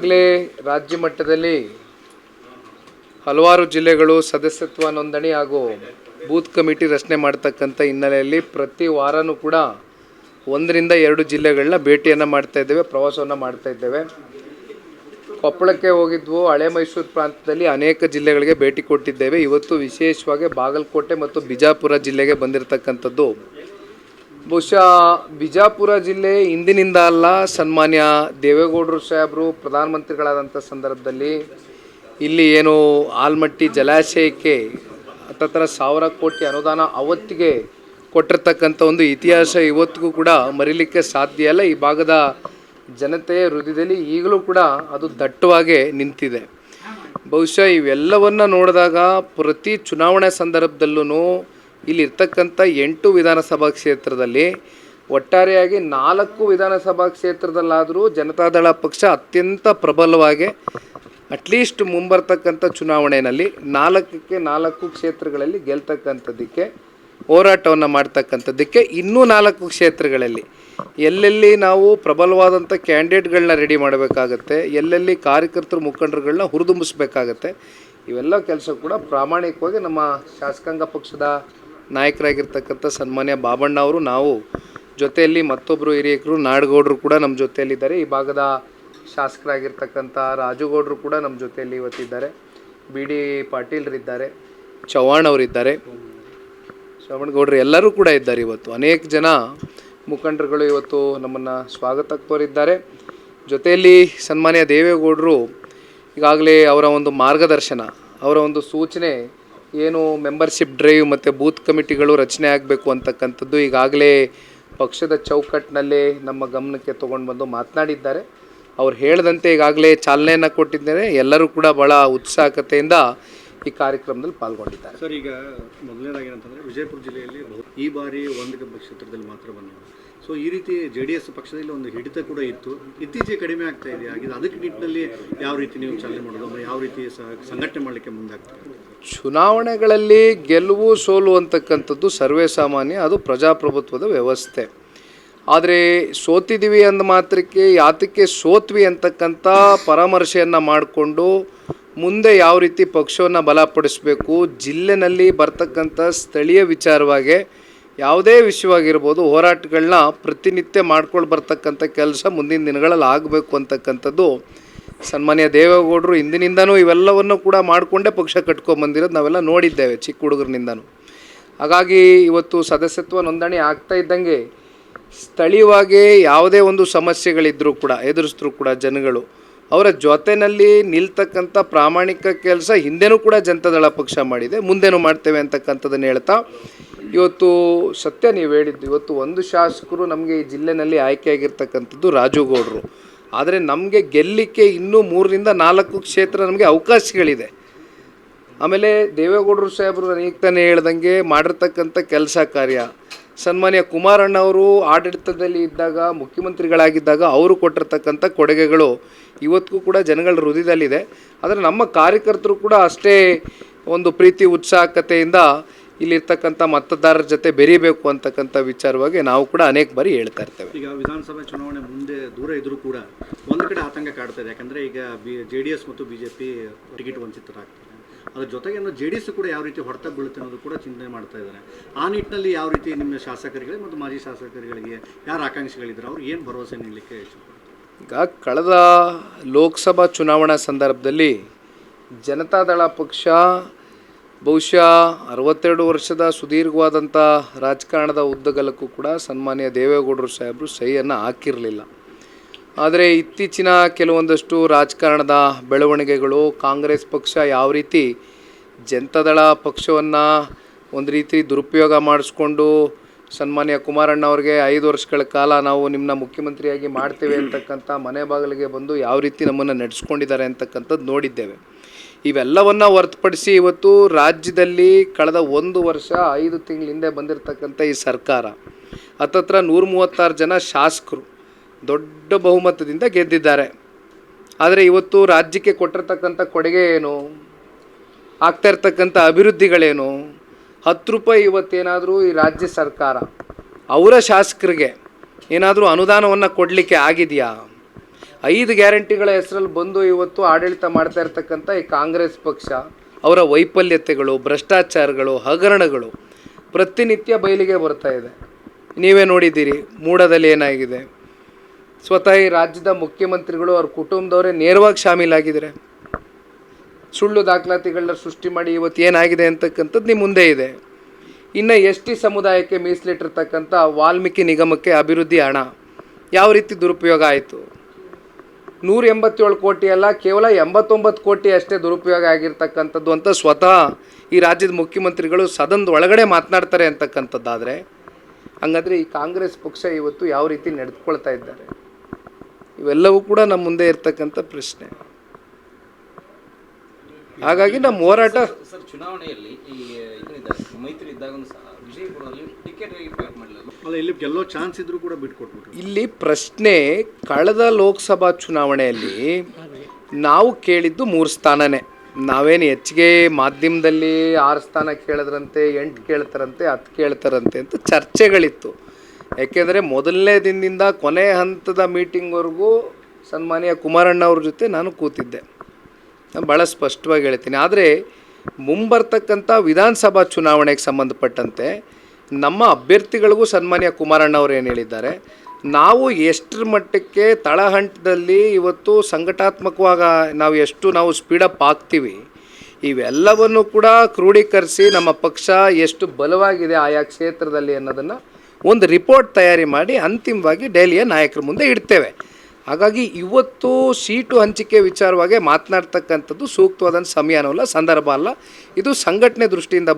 ಈಗಾಗಲೇ ರಾಜ್ಯ ಮಟ್ಟದಲ್ಲಿ ಹಲವಾರು ಜಿಲ್ಲೆಗಳು ಸದಸ್ಯತ್ವ ನೋಂದಣಿ ಹಾಗೂ ಬೂತ್ ಕಮಿಟಿ ರಚನೆ ಮಾಡ್ತಕ್ಕಂಥ ಹಿನ್ನೆಲೆಯಲ್ಲಿ ಪ್ರತಿ ವಾರನೂ ಕೂಡ 1 ರಿಂದ 2 ಜಿಲ್ಲೆಗಳನ್ನ ಭೇಟಿಯನ್ನು ಮಾಡ್ತಾ ಇದ್ದೇವೆ, ಪ್ರವಾಸವನ್ನು ಮಾಡ್ತಾ ಇದ್ದೇವೆ. ಕೊಪ್ಪಳಕ್ಕೆ ಹೋಗಿದ್ವು, ಹಳೆ ಮೈಸೂರು ಪ್ರಾಂತದಲ್ಲಿ ಅನೇಕ ಜಿಲ್ಲೆಗಳಿಗೆ ಭೇಟಿ ಕೊಟ್ಟಿದ್ದೇವೆ. ಇವತ್ತು ವಿಶೇಷವಾಗಿ ಬಾಗಲಕೋಟೆ ಮತ್ತು ಬಿಜಾಪುರ ಜಿಲ್ಲೆಗೆ ಬಂದಿರತಕ್ಕಂಥದ್ದು. ಬಹುಶಃ ಬಿಜಾಪುರ ಜಿಲ್ಲೆ ಇಂದಿನಿಂದ ಅಲ್ಲ, ಸನ್ಮಾನ್ಯ ದೇವೇಗೌಡರು ಸಾಹೇಬರು ಪ್ರಧಾನಮಂತ್ರಿಗಳಾದಂಥ ಸಂದರ್ಭದಲ್ಲಿ ಇಲ್ಲಿ ಏನು ಆಲ್ಮಟ್ಟಿ ಜಲಾಶಯಕ್ಕೆ ಹತ್ತತ್ರ 1000 ಕೋಟಿ ಅನುದಾನ ಅವತ್ತಿಗೆ ಕೊಟ್ಟಿರ್ತಕ್ಕಂಥ ಒಂದು ಇತಿಹಾಸ ಇವತ್ತಿಗೂ ಕೂಡ ಮರೀಲಿಕ್ಕೆ ಸಾಧ್ಯ ಇಲ್ಲ. ಈ ಭಾಗದ ಜನತೆಯ ಹೃದಯದಲ್ಲಿ ಈಗಲೂ ಕೂಡ ಅದು ದಟ್ಟವಾಗಿ ನಿಂತಿದೆ. ಬಹುಶಃ ಇವೆಲ್ಲವನ್ನು ನೋಡಿದಾಗ ಪ್ರತಿ ಚುನಾವಣೆ ಸಂದರ್ಭದಲ್ಲೂ ಇಲ್ಲಿರ್ತಕ್ಕಂಥ 8 ವಿಧಾನಸಭಾ ಕ್ಷೇತ್ರದಲ್ಲಿ ಒಟ್ಟಾರೆಯಾಗಿ 4 ವಿಧಾನಸಭಾ ಕ್ಷೇತ್ರದಲ್ಲಾದರೂ ಜನತಾದಳ ಪಕ್ಷ ಅತ್ಯಂತ ಪ್ರಬಲವಾಗಿ ಅಟ್ಲೀಸ್ಟ್ ಮುಂಬರ್ತಕ್ಕಂಥ ಚುನಾವಣೆಯಲ್ಲಿ 4ಕ್ಕೆ 4 ಕ್ಷೇತ್ರಗಳಲ್ಲಿ ಗೆಲ್ತಕ್ಕಂಥದ್ದಕ್ಕೆ ಹೋರಾಟವನ್ನು ಮಾಡ್ತಕ್ಕಂಥದ್ದಕ್ಕೆ ಇನ್ನೂ 4 ಕ್ಷೇತ್ರಗಳಲ್ಲಿ ಎಲ್ಲೆಲ್ಲಿ ನಾವು ಪ್ರಬಲವಾದಂಥ ಕ್ಯಾಂಡಿಡೇಟ್ಗಳನ್ನ ರೆಡಿ ಮಾಡಬೇಕಾಗತ್ತೆ, ಎಲ್ಲೆಲ್ಲಿ ಕಾರ್ಯಕರ್ತರು ಮುಖಂಡರುಗಳನ್ನ ಹುರಿದುಂಬಿಸ್ಬೇಕಾಗತ್ತೆ, ಇವೆಲ್ಲ ಕೆಲಸ ಕೂಡ ಪ್ರಾಮಾಣಿಕವಾಗಿ ನಮ್ಮ ಶಾಸಕಾಂಗ ಪಕ್ಷದ ನಾಯಕರಾಗಿರ್ತಕ್ಕಂಥ ಸನ್ಮಾನ್ಯ ಬಾಬಣ್ಣ ಅವರು, ನಾವು ಜೊತೆಯಲ್ಲಿ ಮತ್ತೊಬ್ಬರು ಹಿರಿಯಕರು ನಾಡಗೌಡರು ಕೂಡ ನಮ್ಮ ಜೊತೆಯಲ್ಲಿದ್ದಾರೆ. ಈ ಭಾಗದ ಶಾಸಕರಾಗಿರ್ತಕ್ಕಂಥ ರಾಜುಗೌಡರು ಕೂಡ ನಮ್ಮ ಜೊತೆಯಲ್ಲಿ ಇವತ್ತಿದ್ದಾರೆ. BD ಪಾಟೀಲ್ರಿದ್ದಾರೆ, ಚವ್ಹಾಣ್ ಅವರಿದ್ದಾರೆ, ಶ್ರವಣಗೌಡರು ಎಲ್ಲರೂ ಕೂಡ ಇದ್ದಾರೆ. ಇವತ್ತು ಅನೇಕ ಜನ ಮುಖಂಡರುಗಳು ಇವತ್ತು ನಮ್ಮನ್ನು ಸ್ವಾಗತಕ್ಕೆ ಕೋರಿದ್ದಾರೆ. ಜೊತೆಯಲ್ಲಿ ಸನ್ಮಾನ್ಯ ದೇವೇಗೌಡರು ಈಗಾಗಲೇ ಅವರ ಒಂದು ಮಾರ್ಗದರ್ಶನ, ಅವರ ಒಂದು ಸೂಚನೆ ಏನು ಮೆಂಬರ್ಶಿಪ್ ಡ್ರೈವ್ ಮತ್ತು ಬೂತ್ ಕಮಿಟಿಗಳು ರಚನೆ ಆಗಬೇಕು ಅಂತಕ್ಕಂಥದ್ದು ಈಗಾಗಲೇ ಪಕ್ಷದ ಚೌಕಟ್ಟಿನಲ್ಲೇ ನಮ್ಮ ಗಮನಕ್ಕೆ ತೊಗೊಂಡು ಬಂದು ಮಾತನಾಡಿದ್ದಾರೆ. ಅವ್ರು ಹೇಳಿದಂತೆ ಈಗಾಗಲೇ ಚಾಲನೆಯನ್ನು ಕೊಟ್ಟಿದ್ದಾರೆ. ಎಲ್ಲರೂ ಕೂಡ ಭಾಳ ಉತ್ಸಾಹಕತೆಯಿಂದ ಈ ಕಾರ್ಯಕ್ರಮದಲ್ಲಿ ಪಾಲ್ಗೊಂಡಿದ್ದಾರೆ. ಸರ್, ಈಗ ಮೊದಲನೇದಾಗಿ ಏನಂತಂದರೆ ವಿಜಯಪುರ ಜಿಲ್ಲೆಯಲ್ಲಿ ಈ ಬಾರಿ ಒಂದು ಕ್ಷೇತ್ರದಲ್ಲಿ ಮಾತ್ರ ಬಂದಿದೆ. ಸೊ ಈ ರೀತಿ JDS ಪಕ್ಷದಲ್ಲಿ ಒಂದು ಹಿಡಿತ ಕೂಡ ಇತ್ತು, ಇತ್ತೀಚೆಗೆ ಕಡಿಮೆ ಆಗ್ತಾ ಇದೆ. ಆಗಿದೆ ಅದಕ್ಕೆ ನಿಟ್ಟಿನಲ್ಲಿ ಯಾವ ರೀತಿ ನೀವು ಚಾಲನೆ ಮಾಡೋದು, ಯಾವ ರೀತಿ ಸಂಘಟನೆ ಮಾಡಲಿಕ್ಕೆ ಮುಂದಾಗ್ತದೆ? ಚುನಾವಣೆಗಳಲ್ಲಿ ಗೆಲುವು ಸೋಲು ಅಂತಕ್ಕಂಥದ್ದು ಸರ್ವೇ ಸಾಮಾನ್ಯ, ಅದು ಪ್ರಜಾಪ್ರಭುತ್ವದ ವ್ಯವಸ್ಥೆ. ಆದರೆ ಸೋತಿದ್ದೀವಿ ಅಂದ ಮಾತ್ರಕ್ಕೆ ಯಾತಕ್ಕೆ ಸೋತ್ವಿ ಅಂತಕ್ಕಂಥ ಪರಾಮರ್ಶೆಯನ್ನು ಮಾಡಿಕೊಂಡು ಮುಂದೆ ಯಾವ ರೀತಿ ಪಕ್ಷವನ್ನು ಬಲಪಡಿಸಬೇಕು, ಜಿಲ್ಲೆನಲ್ಲಿ ಬರ್ತಕ್ಕಂಥ ಸ್ಥಳೀಯ ವಿಚಾರವಾಗಿ ಯಾವುದೇ ವಿಷಯವಾಗಿರ್ಬೋದು ಹೋರಾಟಗಳನ್ನ ಪ್ರತಿನಿತ್ಯ ಮಾಡ್ಕೊಂಡು ಬರ್ತಕ್ಕಂಥ ಕೆಲಸ ಮುಂದಿನ ದಿನಗಳಲ್ಲಿ ಆಗಬೇಕು ಅಂತಕ್ಕಂಥದ್ದು ಸನ್ಮಾನ್ಯ ದೇವೇಗೌಡರು ಇಂದಿನಿಂದನೂ ಇವೆಲ್ಲವನ್ನು ಕೂಡ ಮಾಡಿಕೊಂಡೇ ಪಕ್ಷ ಕಟ್ಕೊಂಬಂದಿರೋದು ನಾವೆಲ್ಲ ನೋಡಿದ್ದೇವೆ ಚಿಕ್ಕ ಹುಡುಗರಿನಿಂದನೂ. ಹಾಗಾಗಿ ಇವತ್ತು ಸದಸ್ಯತ್ವ ನೋಂದಣಿ ಆಗ್ತಾ ಇದ್ದಂಗೆ ಸ್ಥಳೀಯವಾಗಿ ಯಾವುದೇ ಒಂದು ಸಮಸ್ಯೆಗಳಿದ್ದರೂ ಕೂಡ ಎದುರಿಸಿದ್ರು ಕೂಡ ಜನಗಳು ಅವರ ಜೊತೆಯಲ್ಲಿ ನಿಲ್ತಕ್ಕಂಥ ಪ್ರಾಮಾಣಿಕ ಕೆಲಸ ಹಿಂದೆನೂ ಕೂಡ ಜನತಾದಳ ಪಕ್ಷ ಮಾಡಿದೆ, ಮುಂದೆನೂ ಮಾಡ್ತೇವೆ ಅಂತಕ್ಕಂಥದ್ದನ್ನು ಹೇಳ್ತಾ ಇವತ್ತು ಸತ್ಯ ನೀವು ಹೇಳಿದ್ದು, ಇವತ್ತು ಒಂದು ಶಾಸಕರು ನಮಗೆ ಈ ಜಿಲ್ಲೆಯಲ್ಲಿ ಆಯ್ಕೆಯಾಗಿರ್ತಕ್ಕಂಥದ್ದು ರಾಜುಗೌಡರು. ಆದರೆ ನಮಗೆ ಗೆಲ್ಲಲಿಕ್ಕೆ ಇನ್ನೂ 3 ರಿಂದ 4 ಕ್ಷೇತ್ರ ನಮಗೆ ಅವಕಾಶಗಳಿದೆ. ಆಮೇಲೆ ದೇವೇಗೌಡರು ಸಾಹೇಬರು ಈಗ ತಾನೇ ಹೇಳ್ದಂಗೆ ಮಾಡಿರ್ತಕ್ಕಂಥ ಕೆಲಸ ಕಾರ್ಯ, ಸನ್ಮಾನ್ಯ ಕುಮಾರಣ್ಣ ಅವರು ಆಡಳಿತದಲ್ಲಿ ಇದ್ದಾಗ ಮುಖ್ಯಮಂತ್ರಿಗಳಾಗಿದ್ದಾಗ ಅವರು ಕೊಟ್ಟಿರ್ತಕ್ಕಂಥ ಕೊಡುಗೆಗಳು ಇವತ್ತಿಗೂ ಕೂಡ ಜನಗಳ ಹೃದಯದಲ್ಲಿದೆ. ಆದರೆ ನಮ್ಮ ಕಾರ್ಯಕರ್ತರು ಕೂಡ ಅಷ್ಟೇ ಒಂದು ಪ್ರೀತಿ ಉತ್ಸಾಹಕತೆಯಿಂದ ಇಲ್ಲಿರ್ತಕ್ಕಂಥ ಮತದಾರರ ಜೊತೆ ಬೆರೀಬೇಕು ಅಂತಕ್ಕಂಥ ವಿಚಾರವಾಗಿ ನಾವು ಕೂಡ ಅನೇಕ ಬಾರಿ ಹೇಳ್ತಾ ಇರ್ತೇವೆ. ಈಗ ವಿಧಾನಸಭೆ ಚುನಾವಣೆ ಮುಂದೆ ದೂರ ಇದ್ರೂ ಕೂಡ ಒಂದು ಕಡೆ ಆತಂಕ ಕಾಡ್ತಾ ಇದೆ. ಯಾಕಂದರೆ ಈಗ JDS ಮತ್ತು BJP ಟಿಕೆಟ್ ವಂಚಿತರಾಗ್ತಾರೆ. ಅದ್ರ ಜೊತೆಗೆ JDS ಕೂಡ ಯಾವ ರೀತಿ ಹೊಡೆತ ಬೀಳುತ್ತೆ ಅನ್ನೋದು ಕೂಡ ಚಿಂತನೆ ಮಾಡ್ತಾ ಇದ್ದಾರೆ. ಆ ನಿಟ್ಟಿನಲ್ಲಿ ಯಾವ ರೀತಿ ನಿಮ್ಮ ಶಾಸಕರಿಗೆ ಮತ್ತು ಮಾಜಿ ಶಾಸಕರುಗಳಿಗೆ ಯಾರು ಆಕಾಂಕ್ಷಿಗಳಿದ್ದಾರೆ, ಅವ್ರಿಗೆ ಏನು ಭರವಸೆ ನೀಡಲಿಕ್ಕೆ? ಈಗ ಕಳೆದ ಲೋಕಸಭಾ ಚುನಾವಣಾ ಸಂದರ್ಭದಲ್ಲಿ ಜನತಾದಳ ಪಕ್ಷ ಬಹುಶಃ 62 ವರ್ಷದ ಸುದೀರ್ಘವಾದಂಥ ರಾಜಕಾರಣದ ಉದ್ದಗಲಕ್ಕೂ ಕೂಡ ಸನ್ಮಾನ್ಯ ದೇವೇಗೌಡರು ಸಾಹೇಬರು ಸಹಿಯನ್ನು ಹಾಕಿರಲಿಲ್ಲ. ಆದರೆ ಇತ್ತೀಚಿನ ಕೆಲವೊಂದಷ್ಟು ರಾಜಕಾರಣದ ಬೆಳವಣಿಗೆಗಳು, ಕಾಂಗ್ರೆಸ್ ಪಕ್ಷ ಯಾವ ರೀತಿ ಜನತಾದಳ ಪಕ್ಷವನ್ನು ಒಂದು ರೀತಿ ದುರುಪಯೋಗ ಮಾಡಿಸ್ಕೊಂಡು ಸನ್ಮಾನ್ಯ ಕುಮಾರಣ್ಣ ಅವ್ರಿಗೆ 5 ವರ್ಷಗಳ ಕಾಲ ನಾವು ನಿಮ್ಮನ್ನ ಮುಖ್ಯಮಂತ್ರಿಯಾಗಿ ಮಾಡ್ತೇವೆ ಅಂತಕ್ಕಂಥ ಮನೆ ಬಾಗಿಲಿಗೆ ಬಂದು ಯಾವ ರೀತಿ ನಮ್ಮನ್ನು ನಡೆಸ್ಕೊಂಡಿದ್ದಾರೆ ಅಂತಕ್ಕಂಥದ್ದು ನೋಡಿದ್ದೇವೆ. ಇವೆಲ್ಲವನ್ನು ಹೊರತುಪಡಿಸಿ ಇವತ್ತು ರಾಜ್ಯದಲ್ಲಿ ಕಳೆದ 1 ವರ್ಷ 5 ತಿಂಗಳ ಹಿಂದೆ ಬಂದಿರತಕ್ಕಂಥ ಈ ಸರ್ಕಾರ ಹತ್ತತ್ರ 136 ಜನ ಶಾಸಕರು ದೊಡ್ಡ ಬಹುಮತದಿಂದ ಗೆದ್ದಿದ್ದಾರೆ. ಆದರೆ ಇವತ್ತು ರಾಜ್ಯಕ್ಕೆ ಕೊಟ್ಟಿರ್ತಕ್ಕಂಥ ಕೊಡುಗೆ ಏನು, ಆಗ್ತಾ ಇರ್ತಕ್ಕಂಥ ಅಭಿವೃದ್ಧಿಗಳೇನು, 10 ರೂಪಾಯಿ ಇವತ್ತೇನಾದರೂ ಈ ರಾಜ್ಯ ಸರ್ಕಾರ ಅವರ ಶಾಸಕರಿಗೆ ಏನಾದರೂ ಅನುದಾನವನ್ನು ಕೊಡಲಿಕ್ಕೆ ಆಗಿದೆಯಾ? 5 ಗ್ಯಾರಂಟಿಗಳ ಹೆಸರಲ್ಲಿ ಬಂದು ಇವತ್ತು ಆಡಳಿತ ಮಾಡ್ತಾ ಇರ್ತಕ್ಕಂಥ ಈ ಕಾಂಗ್ರೆಸ್ ಪಕ್ಷ ಅವರ ವೈಫಲ್ಯತೆಗಳು, ಭ್ರಷ್ಟಾಚಾರಗಳು, ಹಗರಣಗಳು ಪ್ರತಿನಿತ್ಯ ಬಯಲಿಗೆ ಬರ್ತಾ ಇದೆ. ನೀವೇ ನೋಡಿದ್ದೀರಿ ಮೂಡದಲ್ಲಿ ಏನಾಗಿದೆ. ಸ್ವತಃ ಈ ರಾಜ್ಯದ ಮುಖ್ಯಮಂತ್ರಿಗಳು ಅವ್ರ ಕುಟುಂಬದವರೇ ನೇರವಾಗಿ ಶಾಮೀಲಾಗಿದ್ದಾರೆ. ಸುಳ್ಳು ದಾಖಲಾತಿಗಳನ್ನ ಸೃಷ್ಟಿ ಮಾಡಿ ಇವತ್ತು ಏನಾಗಿದೆ ಅಂತಕ್ಕಂಥದ್ದು ನಿಮ್ಮ ಮುಂದೆ ಇದೆ. ಇನ್ನು ST ಸಮುದಾಯಕ್ಕೆ ಮೀಸಲಿಟ್ಟಿರ್ತಕ್ಕಂಥ ವಾಲ್ಮೀಕಿ ನಿಗಮಕ್ಕೆ ಅಭಿವೃದ್ಧಿ ಹಣ ಯಾವ ರೀತಿ ದುರುಪಯೋಗ ಆಯಿತು? 187 ಕೋಟಿ ಅಲ್ಲ, ಕೇವಲ 89 ಕೋಟಿ ಅಷ್ಟೇ ದುರುಪಯೋಗ ಆಗಿರ್ತಕ್ಕಂಥದ್ದು ಅಂತ ಸ್ವತಃ ಈ ರಾಜ್ಯದ ಮುಖ್ಯಮಂತ್ರಿಗಳು ಸದನದ ಒಳಗಡೆ ಮಾತನಾಡ್ತಾರೆ ಅಂತಕ್ಕಂಥದ್ದಾದರೆ, ಹಂಗಾದರೆ ಈ ಕಾಂಗ್ರೆಸ್ ಪಕ್ಷ ಇವತ್ತು ಯಾವ ರೀತಿ ನಡೆದುಕೊಳ್ತಾ ಇದ್ದಾರೆ? ಇವೆಲ್ಲವೂ ಕೂಡ ನಮ್ಮ ಮುಂದೆ ಇರ್ತಕ್ಕಂಥ ಪ್ರಶ್ನೆ. ಹಾಗಾಗಿ ನಮ್ಮ ಹೋರಾಟ ಸರ್, ಚುನಾವಣೆಯಲ್ಲಿ ಈ ಮೈತ್ರಿ ಇದ್ದಾಗ ವಿಜಯಪುರದಲ್ಲಿ ಟಿಕೆಟ್ ಮಾಡಲಿಲ್ಲ. ಅಲ್ಲ, ಇಲ್ಲಿ ಗೆಲ್ಲೋ ಚಾನ್ಸ್ ಇದ್ರೂ ಕೂಡ ಬಿಟ್ಕೊಟ್ಬಿಟ್ರು. ಇಲ್ಲಿ ಪ್ರಶ್ನೆ, ಕಳೆದ ಲೋಕಸಭಾ ಚುನಾವಣೆಯಲ್ಲಿ ನಾವು ಕೇಳಿದ್ದು 3 ಸ್ಥಾನನೇ. ನಾವೇನು ಹೆಚ್ಚಿಗೆ ಮಾಧ್ಯಮದಲ್ಲಿ 6 ಸ್ಥಾನ ಕೇಳಿದ್ರಂತೆ, 8 ಕೇಳ್ತಾರಂತೆ, 10 ಕೇಳ್ತಾರಂತೆ ಅಂತ ಚರ್ಚೆಗಳಿತ್ತು. ಯಾಕೆಂದರೆ ಮೊದಲನೇ ದಿನದಿಂದ ಕೊನೆ ಹಂತದ ಮೀಟಿಂಗ್ವರೆಗೂ ಸನ್ಮಾನ್ಯ ಕುಮಾರಣ್ಣ ಅವ್ರ ಜೊತೆ ನಾನು ಕೂತಿದ್ದೆ. ನಾನು ಭಾಳ ಸ್ಪಷ್ಟವಾಗಿ ಹೇಳ್ತೀನಿ. ಆದರೆ ಮುಂಬರ್ತಕ್ಕಂಥ ವಿಧಾನಸಭಾ ಚುನಾವಣೆಗೆ ಸಂಬಂಧಪಟ್ಟಂತೆ ನಮ್ಮ ಅಭ್ಯರ್ಥಿಗಳಿಗೂ ಸನ್ಮಾನ್ಯ ಕುಮಾರಣ್ಣ ಅವರು ಏನು ಹೇಳಿದ್ದಾರೆ, ನಾವು ಎಷ್ಟರ ಮಟ್ಟಕ್ಕೆ ತಳಹಂತದಲ್ಲಿ ಇವತ್ತು ಸಂಘಟಾತ್ಮಕವಾಗಿ ನಾವು ಸ್ಪೀಡಪ್ ಆಗ್ತೀವಿ, ಇವೆಲ್ಲವನ್ನು ಕೂಡ ಕ್ರೋಢೀಕರಿಸಿ ನಮ್ಮ ಪಕ್ಷ ಎಷ್ಟು ಬಲವಾಗಿದೆ ಆಯಾ ಕ್ಷೇತ್ರದಲ್ಲಿ ಅನ್ನೋದನ್ನು ಒಂದು ರಿಪೋರ್ಟ್ ತಯಾರಿ ಮಾಡಿ ಅಂತಿಮವಾಗಿ ದೆಹಲಿಯ ನಾಯಕರ ಮುಂದೆ ಇಡ್ತೇವೆ. ಹಾಗಾಗಿ ಇವತ್ತು ಸೀಟು ಹಂಚಿಕೆ ವಿಚಾರವಾಗಿ ಮಾತನಾಡ್ತಕ್ಕಂಥದ್ದು ಸೂಕ್ತವಾದ ಸಮಯನೂ ಅಲ್ಲ, ಸಂದರ್ಭ ಅಲ್ಲ. ಇದು ಸಂಘಟನೆ ದೃಷ್ಟಿಯಿಂದ